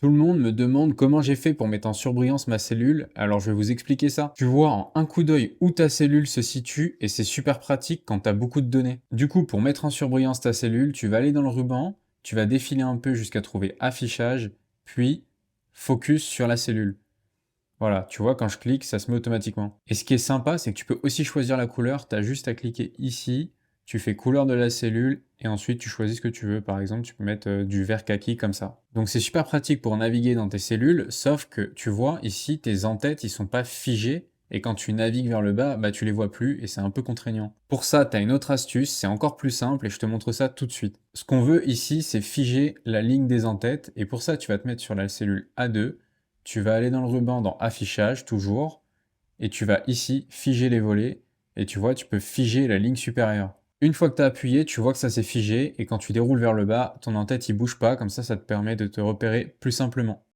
Tout le monde me demande comment j'ai fait pour mettre en surbrillance ma cellule, alors je vais vous expliquer ça. Tu vois en un coup d'œil où ta cellule se situe et c'est super pratique quand tu as beaucoup de données. Du coup, pour mettre en surbrillance ta cellule, tu vas aller dans le ruban, tu vas défiler un peu jusqu'à trouver affichage, puis focus sur la cellule. Voilà, tu vois, quand je clique, ça se met automatiquement. Et ce qui est sympa, c'est que tu peux aussi choisir la couleur. Tu as juste à cliquer ici, tu fais couleur de la cellule, et ensuite tu choisis ce que tu veux. Par exemple, tu peux mettre du vert kaki comme ça. Donc c'est super pratique pour naviguer dans tes cellules, sauf que tu vois, ici, tes en-têtes, ils sont pas figés, et quand tu navigues vers le bas, bah tu les vois plus, et c'est un peu contraignant. Pour ça, tu as une autre astuce, c'est encore plus simple, et je te montre ça tout de suite. Ce qu'on veut ici, c'est figer la ligne des en-têtes, et pour ça, tu vas te mettre sur la cellule A2, tu vas aller dans le ruban dans affichage, toujours, et tu vas ici figer les volets, et tu vois, tu peux figer la ligne supérieure. Une fois que tu as appuyé, tu vois que ça s'est figé, et quand tu déroules vers le bas, ton en-tête il bouge pas, comme ça te permet de te repérer plus simplement.